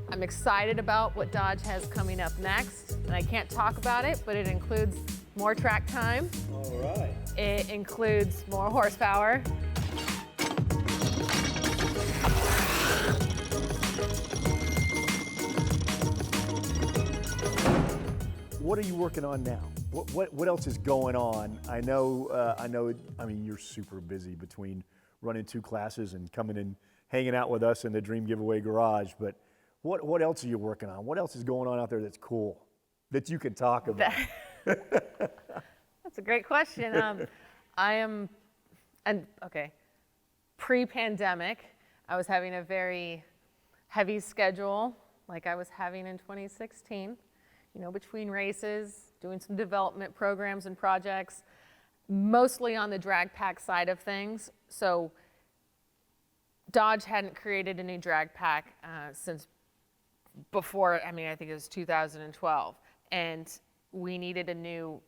I'm excited about what Dodge has coming up next, and I can't talk about it, but it includes more track time. All right. It includes more horsepower. What are you working on now? What else is going on? I mean, you're super busy between running 2 classes and coming and hanging out with us in the Dream Giveaway garage, but what else are you working on? What else is going on out there that's cool that you can talk about? That's a great question. Pre-pandemic, I was having a very heavy schedule like I was having in 2016, between races, doing some development programs and projects, mostly on the drag pack side of things. So Dodge hadn't created a new drag pack since before, I think it was 2012. And we needed a new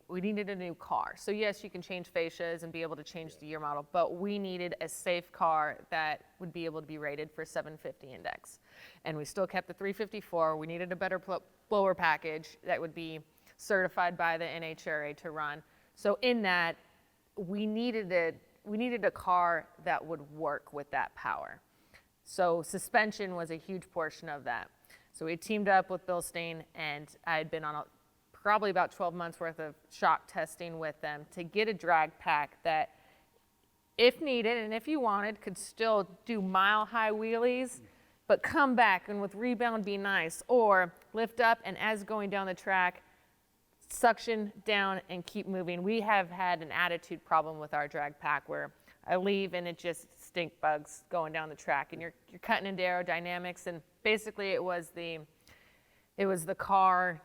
car. So yes, you can change fascias and be able to change the year model, but we needed a safe car that would be able to be rated for 750 index. And we still kept the 354. We needed a better blower package that would be certified by the NHRA to run. So in that, we needed a car that would work with that power. So suspension was a huge portion of that. So we teamed up with Bill Steen, and I had been on probably about 12 months worth of shock testing with them to get a drag pack that, if needed and if you wanted, could still do mile-high wheelies, but come back and with rebound be nice, or lift up and as going down the track, suction down and keep moving. We have had an attitude problem with our drag pack where I leave and it just stink bugs going down the track, and you're cutting into aerodynamics, and basically it was the car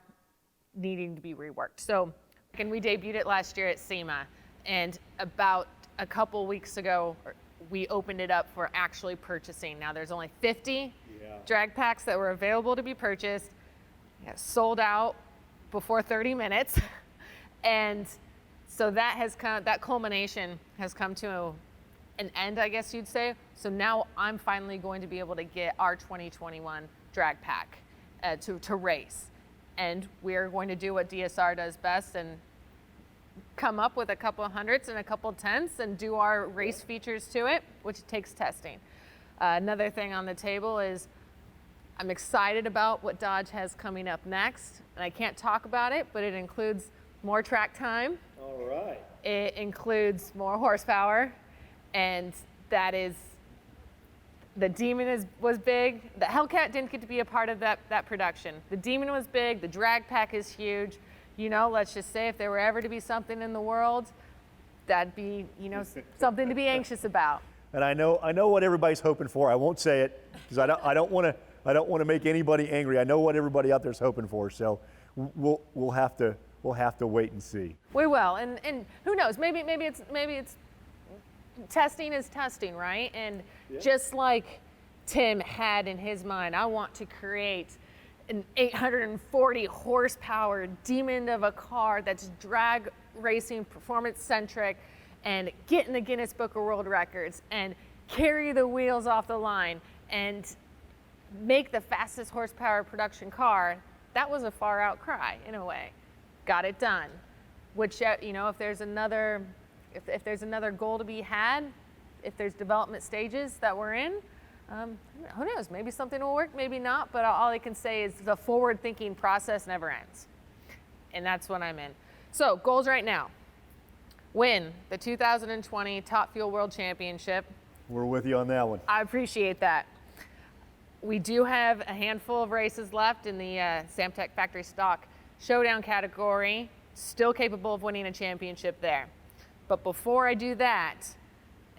needing to be reworked. So, and we debuted it last year at SEMA, and about a couple weeks ago, we opened it up for actually purchasing. Now there's only 50 drag packs that were available to be purchased. Sold out before 30 minutes. And so that culmination has come to an end, I guess you'd say. So now I'm finally going to be able to get our 2021 drag pack to race. And we're going to do what DSR does best and come up with a couple of hundreds and a couple of tenths and do our race features to it, which takes testing. Another thing on the table is I'm excited about what Dodge has coming up next. And I can't talk about it, but it includes more track time. All right. It includes more horsepower. And that is, the Demon was big. The Hellcat didn't get to be a part of that production. The Demon was big. The drag pack is huge. Let's just say if there were ever to be something in the world, that'd be, something to be anxious about. And I know what everybody's hoping for. I won't say it because I don't want to make anybody angry. I know what everybody out there's hoping for. So we'll have to wait and see. We will, and who knows? Maybe it's testing is testing, right? And just like Tim had in his mind, I want to create an 840 horsepower demon of a car that's drag racing, performance centric, and get in the Guinness Book of World Records and carry the wheels off the line and make the fastest horsepower production car. That was a far out cry in a way. Got it done. Which, if there's another goal to be had, if there's development stages that we're in, who knows, maybe something will work, maybe not, but all I can say is the forward-thinking process never ends. And that's what I'm in. So, goals right now. Win the 2020 Top Fuel World Championship. We're with you on that one. I appreciate that. We do have a handful of races left in the Samtec Factory Stock Showdown category, still capable of winning a championship there. But before I do that,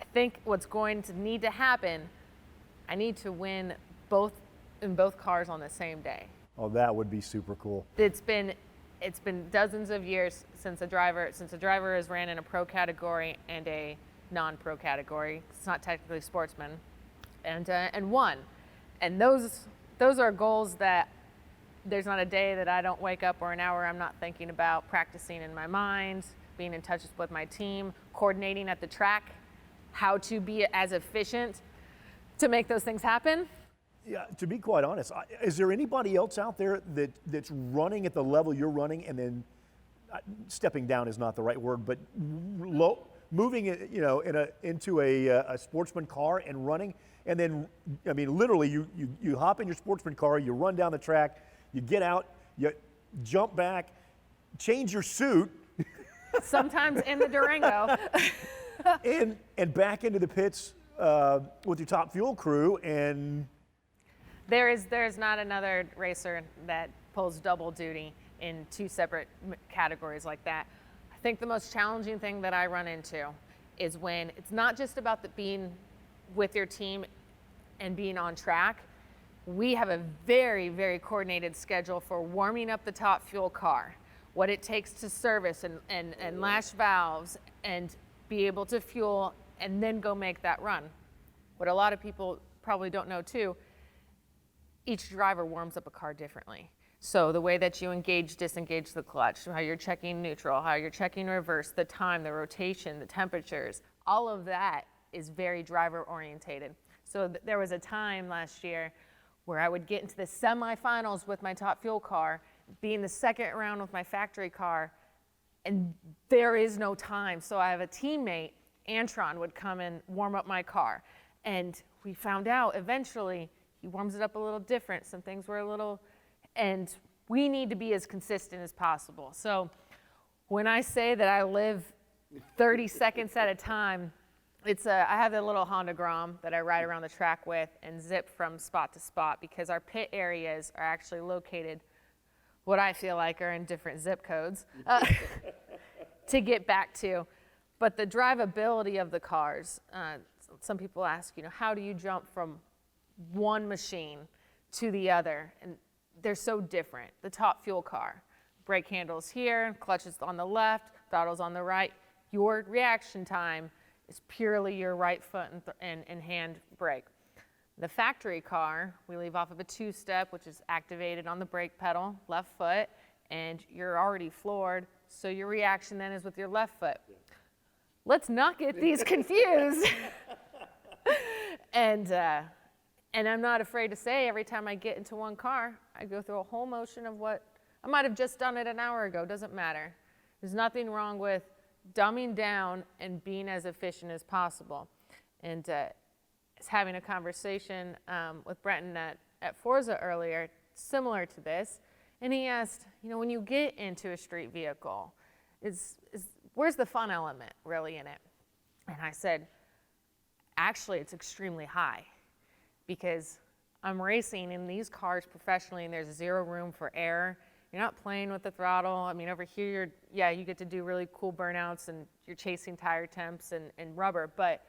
I think what's going to need to happen, I need to win in both cars on the same day. Oh, that would be super cool. It's been dozens of years since a driver has ran in a pro category and a non-pro category. It's not technically sportsman, and won. And those are goals that there's not a day that I don't wake up or an hour I'm not thinking about practicing in my mind, being in touch with my team, coordinating at the track, how to be as efficient to make those things happen. Yeah, to be quite honest, is there anybody else out there that's running at the level you're running, and then stepping down is not the right word, but moving it, into a sportsman car and running, and then, I mean, literally, you hop in your sportsman car, you run down the track, you get out, you jump back, change your suit, Sometimes in the Durango. and back into the pits with your top fuel crew, and There's not another racer that pulls double duty in two separate categories like that. I think the most challenging thing that I run into is when it's not just about being with your team and being on track. We have a very, very coordinated schedule for warming up the top fuel car, what it takes to service and lash valves and be able to fuel and then go make that run. What a lot of people probably don't know too, each driver warms up a car differently. So the way that you disengage the clutch, how you're checking neutral, how you're checking reverse, the time, the rotation, the temperatures, all of that is very driver orientated. So there was a time last year where I would get into the semifinals with my top fuel car, be in the second round with my factory car, and there is no time. So I have a teammate, Antron, would come and warm up my car. And we found out eventually he warms it up a little different. Some things were a little, and we need to be as consistent as possible. So when I say that I live 30 seconds at a time, I have a little Honda Grom that I ride around the track with and zip from spot to spot, because our pit areas are actually located, what I feel like are in different zip codes to get back to. But the drivability of the cars, some people ask, how do you jump from one machine to the other? And they're so different. The top fuel car, brake handles here, clutch is on the left, throttle's on the right. Your reaction time is purely your right foot and hand brake. The factory car, we leave off of a two-step, which is activated on the brake pedal, left foot, and you're already floored, so your reaction then is with your left foot. Yeah. Let's not get these confused. And I'm not afraid to say, every time I get into one car, I go through a whole motion of what I might have just done it an hour ago. Doesn't matter. There's nothing wrong with dumbing down and being as efficient as possible. And was having a conversation with Brenton at Forza earlier, similar to this, and he asked, when you get into a street vehicle, where's the fun element really in it? And I said, actually, it's extremely high, because I'm racing in these cars professionally, and there's zero room for error. You're not playing with the throttle. I mean, over here, you get to do really cool burnouts, and you're chasing tire temps and rubber, but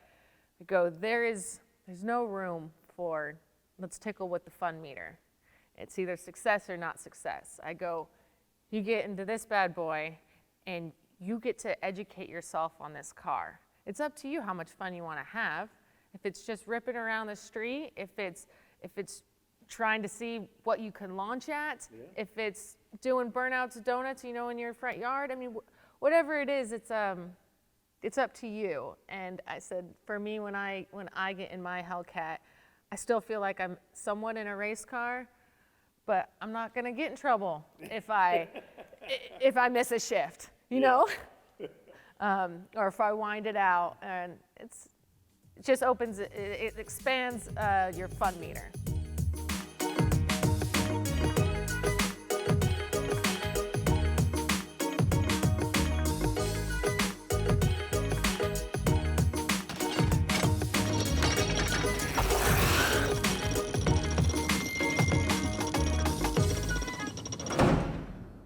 there's no room for, let's tickle with the fun meter. It's either success or not success. You get into this bad boy, and you get to educate yourself on this car. It's up to you how much fun you want to have. If it's just ripping around the street, if it's trying to see what you can launch at, if it's doing burnouts, donuts, in your front yard. I mean, whatever it is, it's up to you. And I said, for me, when I get in my Hellcat, I still feel like I'm somewhat in a race car, but I'm not going to get in trouble if I miss a shift, or if I wind it out. And it just expands your fun meter.